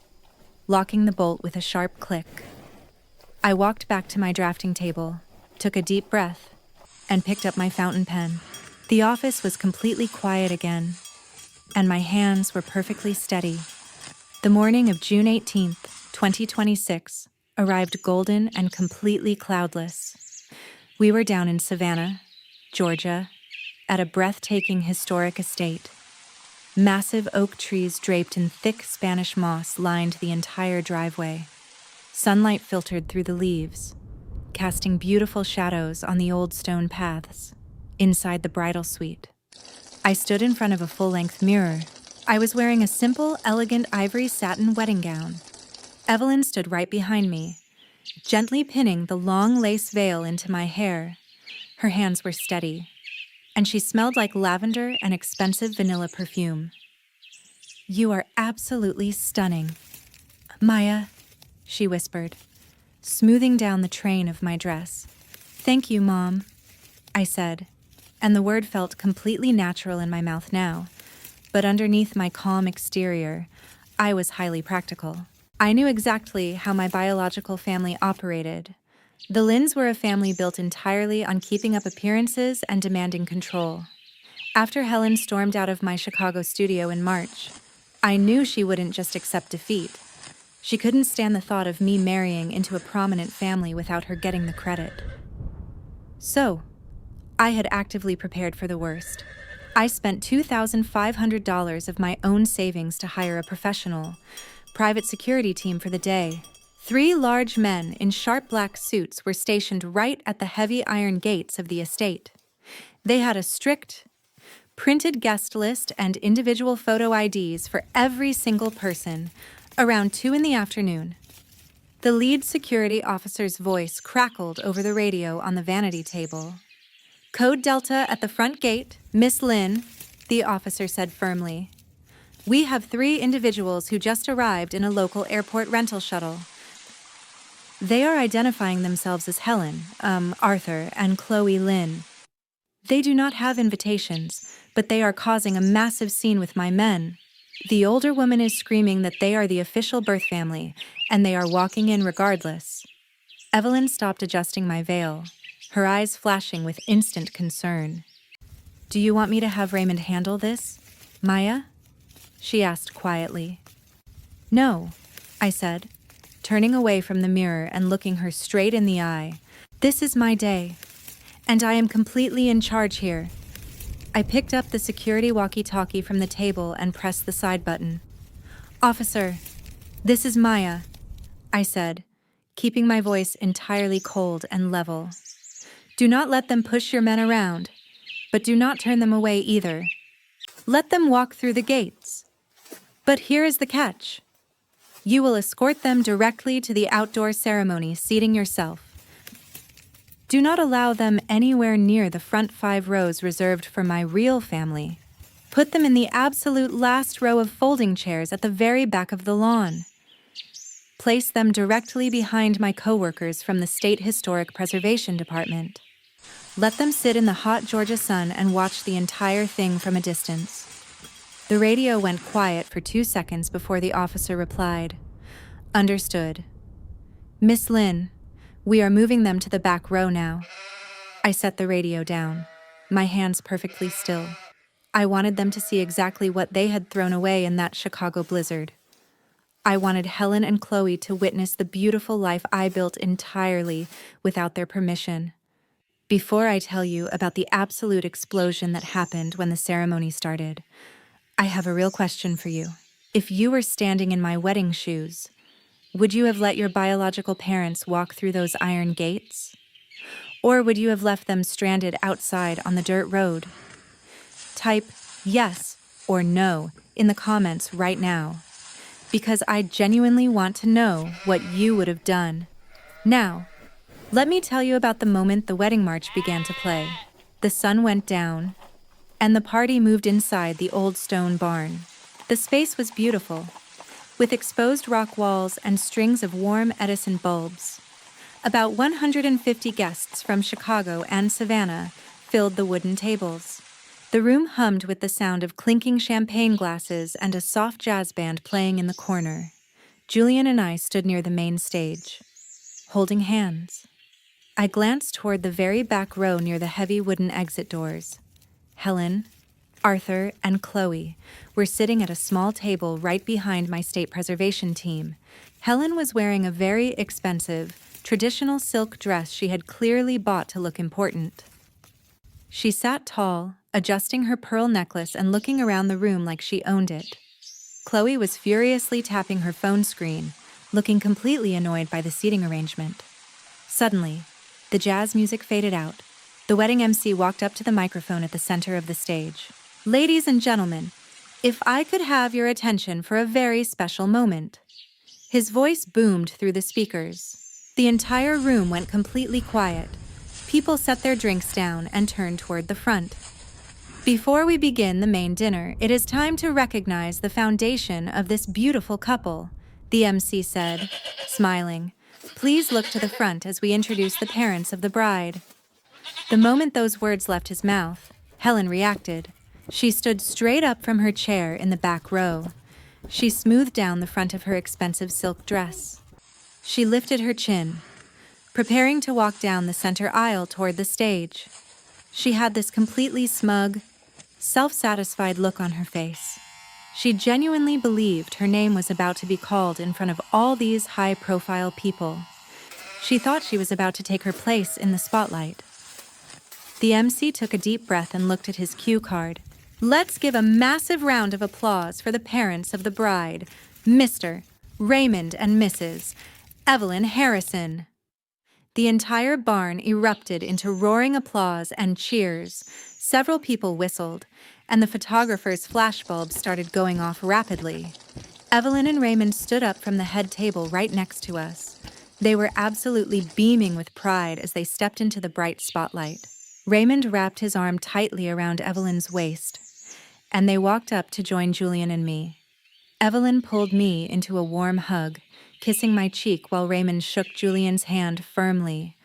locking the bolt with a sharp click. I walked back to my drafting table, took a deep breath, and picked up my fountain pen. The office was completely quiet again, and my hands were perfectly steady. The morning of June 18th, 2026, arrived golden and completely cloudless. We were down in Savannah, Georgia, at a breathtaking historic estate. Massive oak trees draped in thick Spanish moss lined the entire driveway. Sunlight filtered through the leaves, casting beautiful shadows on the old stone paths. Inside the bridal suite, I stood in front of a full-length mirror. I was wearing a simple, elegant ivory satin wedding gown. Evelyn stood right behind me, gently pinning the long lace veil into my hair. Her hands were steady, and she smelled like lavender and expensive vanilla perfume. You are absolutely stunning, Maya, she whispered, smoothing down the train of my dress. Thank you, Mom, I said, and the word felt completely natural in my mouth now, but underneath my calm exterior, I was highly practical. I knew exactly how my biological family operated. The Lins were a family built entirely on keeping up appearances and demanding control. After Helen stormed out of my Chicago studio in March, I knew she wouldn't just accept defeat. She couldn't stand the thought of me marrying into a prominent family without her getting the credit. So, I had actively prepared for the worst. I spent $2,500 of my own savings to hire a professional, private security team for the day. 3 large men in sharp black suits were stationed right at the heavy iron gates of the estate. They had a strict, printed guest list and individual photo IDs for every single person, around 2 in the afternoon. The lead security officer's voice crackled over the radio on the vanity table. Code Delta at the front gate, Miss Lin, the officer said firmly. We have 3 individuals who just arrived in a local airport rental shuttle. They are identifying themselves as Helen, Arthur, and Chloe Lin. They do not have invitations, but they are causing a massive scene with my men. The older woman is screaming that they are the official birth family, and they are walking in regardless. Evelyn stopped adjusting my veil, her eyes flashing with instant concern. Do you want me to have Raymond handle this, Maya? she asked quietly. No, I said, turning away from the mirror and looking her straight in the eye. This is my day, and I am completely in charge here. I picked up the security walkie-talkie from the table and pressed the side button. Officer, this is Maya, I said, keeping my voice entirely cold and level. Do not let them push your men around, but do not turn them away either. Let them walk through the gates. But here is the catch. You will escort them directly to the outdoor ceremony, seating yourself. Do not allow them anywhere near the front 5 rows reserved for my real family. Put them in the absolute last row of folding chairs at the very back of the lawn. Place them directly behind my coworkers from the State Historic Preservation Department. Let them sit in the hot Georgia sun and watch the entire thing from a distance. The radio went quiet for 2 seconds before the officer replied. Understood. Miss Lynn, we are moving them to the back row now. I set the radio down, my hands perfectly still. I wanted them to see exactly what they had thrown away in that Chicago blizzard. I wanted Helen and Chloe to witness the beautiful life I built entirely without their permission. Before I tell you about the absolute explosion that happened when the ceremony started, I have a real question for you. If you were standing in my wedding shoes, would you have let your biological parents walk through those iron gates? Or would you have left them stranded outside on the dirt road? Type yes or no in the comments right now, because I genuinely want to know what you would have done. Now, let me tell you about the moment the wedding march began to play. The sun went down, and the party moved inside the old stone barn. The space was beautiful, with exposed rock walls and strings of warm Edison bulbs. About 150 guests from Chicago and Savannah filled the wooden tables. The room hummed with the sound of clinking champagne glasses and a soft jazz band playing in the corner. Julian and I stood near the main stage, holding hands. I glanced toward the very back row near the heavy wooden exit doors. Helen, Arthur, and Chloe were sitting at a small table right behind my state preservation team. Helen was wearing a very expensive, traditional silk dress she had clearly bought to look important. She sat tall, adjusting her pearl necklace and looking around the room like she owned it. Chloe was furiously tapping her phone screen, looking completely annoyed by the seating arrangement. Suddenly, the jazz music faded out. The wedding MC walked up to the microphone at the center of the stage. Ladies and gentlemen, if I could have your attention for a very special moment. His voice boomed through the speakers. The entire room went completely quiet. People set their drinks down and turned toward the front. Before we begin the main dinner, it is time to recognize the foundation of this beautiful couple, the MC said, smiling. Please look to the front as we introduce the parents of the bride. The moment those words left his mouth, Helen reacted. She stood straight up from her chair in the back row. She smoothed down the front of her expensive silk dress. She lifted her chin, preparing to walk down the center aisle toward the stage. She had this completely smug, self-satisfied look on her face. She genuinely believed her name was about to be called in front of all these high-profile people. She thought she was about to take her place in the spotlight. The MC took a deep breath and looked at his cue card. Let's give a massive round of applause for the parents of the bride, Mr. Raymond and Mrs. Evelyn Harrison. The entire barn erupted into roaring applause and cheers. Several people whistled, and the photographer's flashbulbs started going off rapidly. Evelyn and Raymond stood up from the head table right next to us. They were absolutely beaming with pride as they stepped into the bright spotlight. Raymond wrapped his arm tightly around Evelyn's waist, and they walked up to join Julian and me. Evelyn pulled me into a warm hug, kissing my cheek while Raymond shook Julian's hand firmly.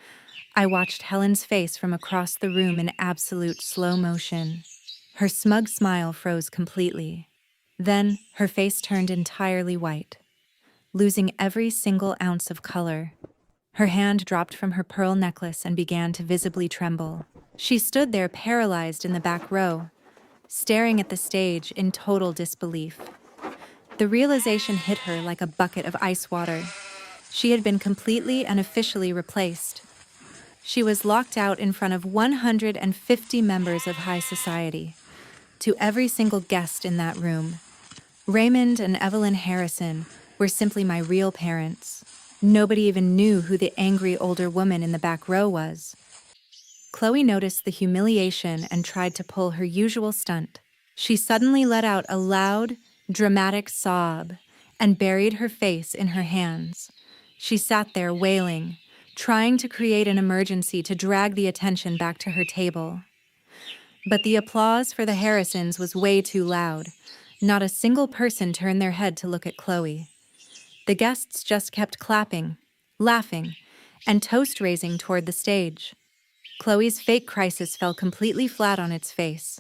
I watched Helen's face from across the room in absolute slow motion. Her smug smile froze completely. Then her face turned entirely white, losing every single ounce of color. Her hand dropped from her pearl necklace and began to visibly tremble. She stood there paralyzed in the back row, staring at the stage in total disbelief. The realization hit her like a bucket of ice water. She had been completely and officially replaced. She was locked out in front of 150 members of high society. To every single guest in that room, Raymond and Evelyn Harrison were simply my real parents. Nobody even knew who the angry older woman in the back row was. Chloe noticed the humiliation and tried to pull her usual stunt. She suddenly let out a loud, dramatic sob and buried her face in her hands. She sat there wailing, trying to create an emergency to drag the attention back to her table. But the applause for the Harrisons was way too loud. Not a single person turned their head to look at Chloe. The guests just kept clapping, laughing, and toast-raising toward the stage. Chloe's fake crisis fell completely flat on its face.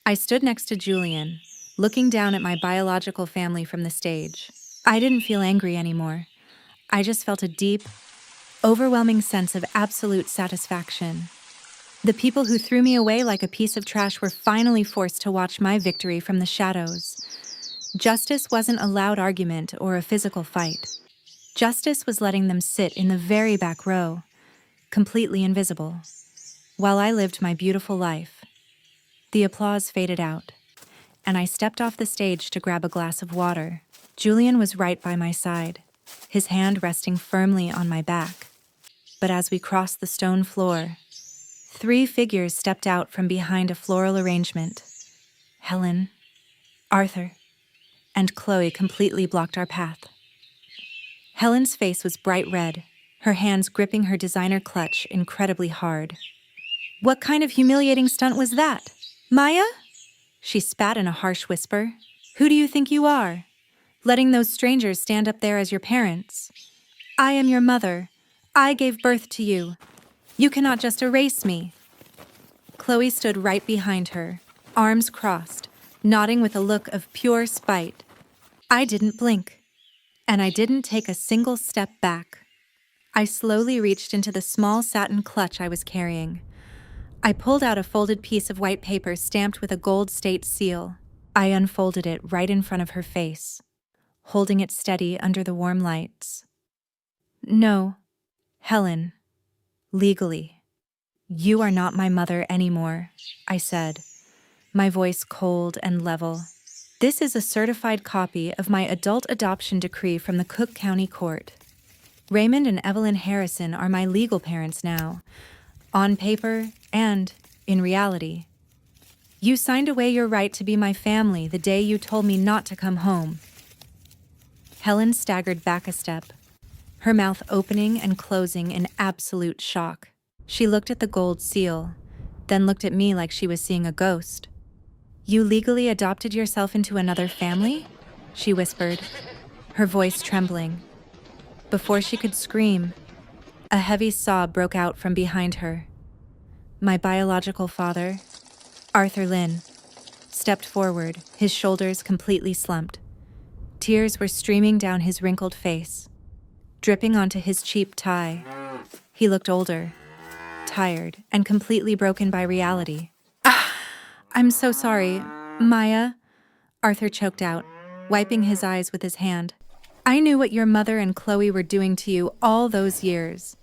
I stood next to Julian, looking down at my biological family from the stage. I didn't feel angry anymore. I just felt a deep, overwhelming sense of absolute satisfaction. The people who threw me away like a piece of trash were finally forced to watch my victory from the shadows. Justice wasn't a loud argument or a physical fight. Justice was letting them sit in the very back row, completely invisible, while I lived my beautiful life. The applause faded out, and I stepped off the stage to grab a glass of water. Julian was right by my side, his hand resting firmly on my back. But as we crossed the stone floor, 3 figures stepped out from behind a floral arrangement. Helen, Arthur, and Chloe completely blocked our path. Helen's face was bright red, her hands gripping her designer clutch incredibly hard. "What kind of humiliating stunt was that? Maya?" She spat in a harsh whisper. "Who do you think you are? Letting those strangers stand up there as your parents? I am your mother. I gave birth to you. You cannot just erase me." Chloe stood right behind her, arms crossed, nodding with a look of pure spite. I didn't blink, and I didn't take a single step back. I slowly reached into the small satin clutch I was carrying. I pulled out a folded piece of white paper stamped with a gold state seal. I unfolded it right in front of her face, holding it steady under the warm lights. "No, Helen, legally, you are not my mother anymore," I said, my voice cold and level. "This is a certified copy of my adult adoption decree from the Cook County Court. Raymond and Evelyn Harrison are my legal parents now, on paper and in reality. You signed away your right to be my family the day you told me not to come home." Helen staggered back a step, her mouth opening and closing in absolute shock. She looked at the gold seal, then looked at me like she was seeing a ghost. "You legally adopted yourself into another family?" she whispered, her voice trembling. Before she could scream, a heavy sob broke out from behind her. My biological father, Arthur Lynn, stepped forward, his shoulders completely slumped. Tears were streaming down his wrinkled face, dripping onto his cheap tie. He looked older, tired, and completely broken by reality. "I'm so sorry, Maya," Arthur choked out, wiping his eyes with his hand. "I knew what your mother and Chloe were doing to you all those years.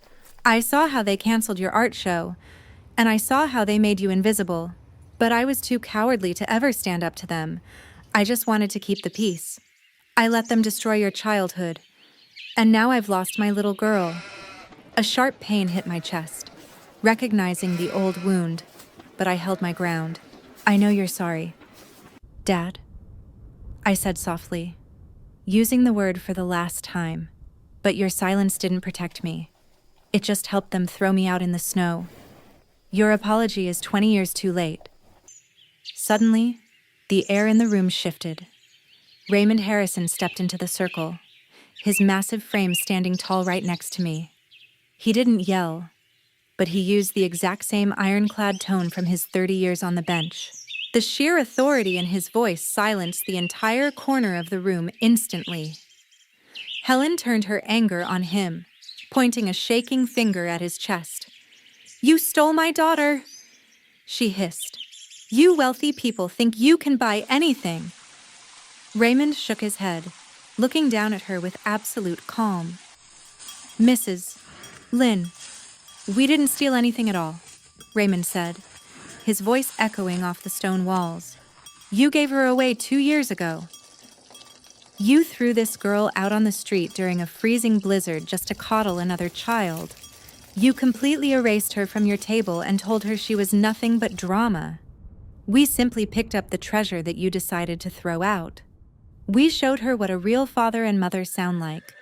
I saw how they canceled your art show, and I saw how they made you invisible, but I was too cowardly to ever stand up to them. I just wanted to keep the peace. I let them destroy your childhood, and now I've lost my little girl." A sharp pain hit my chest, recognizing the old wound, but I held my ground. "I know you're sorry, Dad," I said softly, using the word for the last time. "But your silence didn't protect me. It just helped them throw me out in the snow. Your apology is 20 years too late." Suddenly, the air in the room shifted. Raymond Harrison stepped into the circle, his massive frame standing tall right next to me. He didn't yell, but he used the exact same ironclad tone from his 30 years on the bench. The sheer authority in his voice silenced the entire corner of the room instantly. Helen turned her anger on him, pointing a shaking finger at his chest. "You stole my daughter," she hissed. "You wealthy people think you can buy anything." Raymond shook his head, looking down at her with absolute calm. Mrs. Lynn, we didn't steal anything at all, Raymond said, his voice echoing off the stone walls. You gave her away 2 years ago. You threw this girl out on the street during a freezing blizzard just to coddle another child. You completely erased her from your table and told her she was nothing but drama. We simply picked up the treasure that you decided to throw out. We showed her what a real father and mother sound like,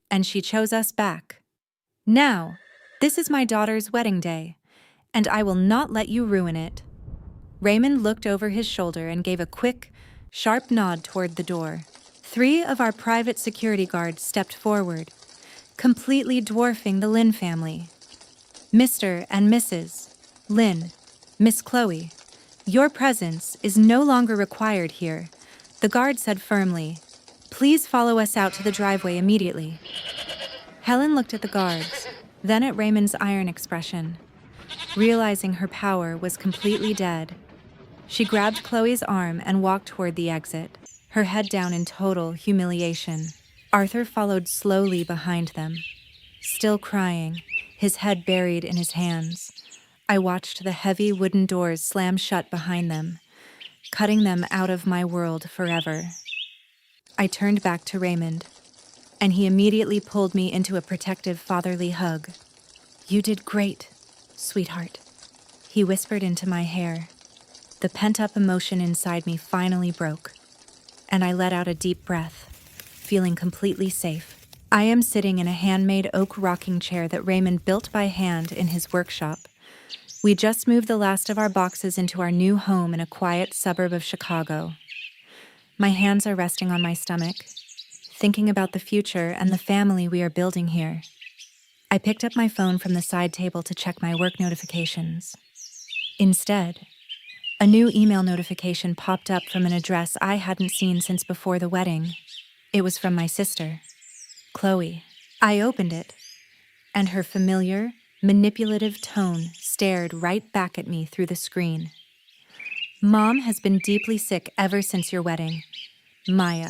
and she chose us back. Now, this is my daughter's wedding day, and I will not let you ruin it. Raymond looked over his shoulder and gave a quick, sharp nod toward the door. 3 of our private security guards stepped forward, completely dwarfing the Lynn family. Mr. and Mrs. Lynn, Miss Chloe, your presence is no longer required here, the guard said firmly. Please follow us out to the driveway immediately. Helen looked at the guards, then at Raymond's iron expression. Realizing her power was completely dead, she grabbed Chloe's arm and walked toward the exit, her head down in total humiliation. Arthur followed slowly behind them, still crying, his head buried in his hands. I watched the heavy wooden doors slam shut behind them, cutting them out of my world forever. I turned back to Raymond, and he immediately pulled me into a protective fatherly hug. You did great, sweetheart, he whispered into my hair. The pent-up emotion inside me finally broke, and I let out a deep breath, feeling completely safe. I am sitting in a handmade oak rocking chair that Raymond built by hand in his workshop. We just moved the last of our boxes into our new home in a quiet suburb of Chicago. My hands are resting on my stomach, thinking about the future and the family we are building here. I picked up my phone from the side table to check my work notifications. Instead, a new email notification popped up from an address I hadn't seen since before the wedding. It was from my sister, Chloe. I opened it, and her familiar, manipulative tone stared right back at me through the screen. Mom has been deeply sick ever since your wedding. Maya.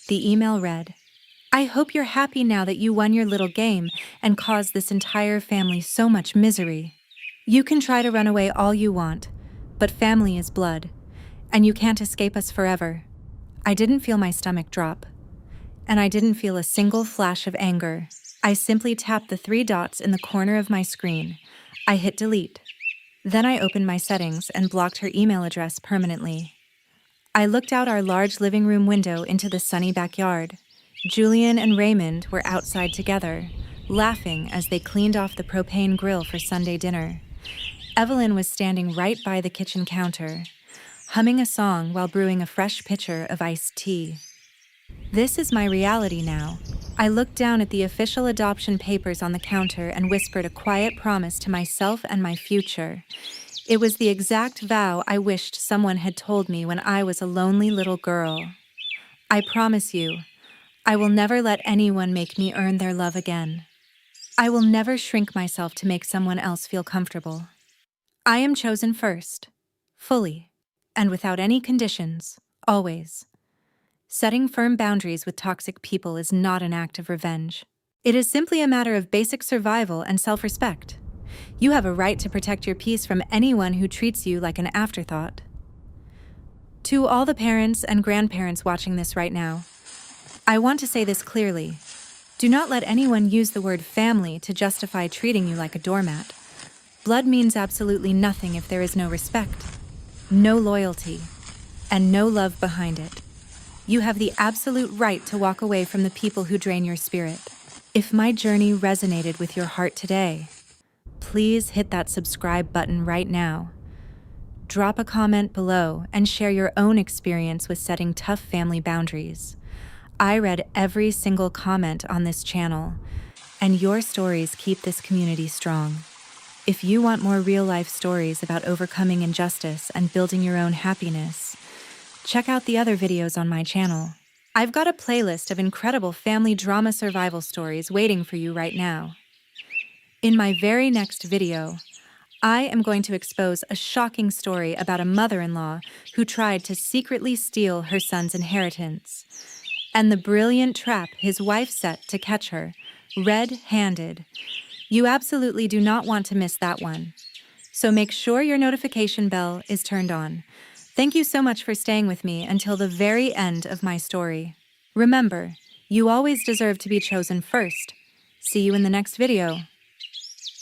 The email read, I hope you're happy now that you won your little game and caused this entire family so much misery. You can try to run away all you want, but family is blood, and you can't escape us forever. I didn't feel my stomach drop, and I didn't feel a single flash of anger. I simply tapped the 3 dots in the corner of my screen. I hit delete. Then I opened my settings and blocked her email address permanently. I looked out our large living room window into the sunny backyard. Julian and Raymond were outside together, laughing as they cleaned off the propane grill for Sunday dinner. Evelyn was standing right by the kitchen counter, humming a song while brewing a fresh pitcher of iced tea. This is my reality now. I looked down at the official adoption papers on the counter and whispered a quiet promise to myself and my future. It was the exact vow I wished someone had told me when I was a lonely little girl. I promise you, I will never let anyone make me earn their love again. I will never shrink myself to make someone else feel comfortable. I am chosen first, fully, and without any conditions, always. Setting firm boundaries with toxic people is not an act of revenge. It is simply a matter of basic survival and self-respect. You have a right to protect your peace from anyone who treats you like an afterthought. To all the parents and grandparents watching this right now, I want to say this clearly. Do not let anyone use the word family to justify treating you like a doormat. Blood means absolutely nothing if there is no respect, no loyalty, and no love behind it. You have the absolute right to walk away from the people who drain your spirit. If my journey resonated with your heart today, please hit that subscribe button right now. Drop a comment below and share your own experience with setting tough family boundaries. I read every single comment on this channel, and your stories keep this community strong. If you want more real-life stories about overcoming injustice and building your own happiness, check out the other videos on my channel. I've got a playlist of incredible family drama survival stories waiting for you right now. In my very next video, I am going to expose a shocking story about a mother-in-law who tried to secretly steal her son's inheritance, and the brilliant trap his wife set to catch her, red-handed. You absolutely do not want to miss that one. So make sure your notification bell is turned on. Thank you so much for staying with me until the very end of my story. Remember, you always deserve to be chosen first. See you in the next video.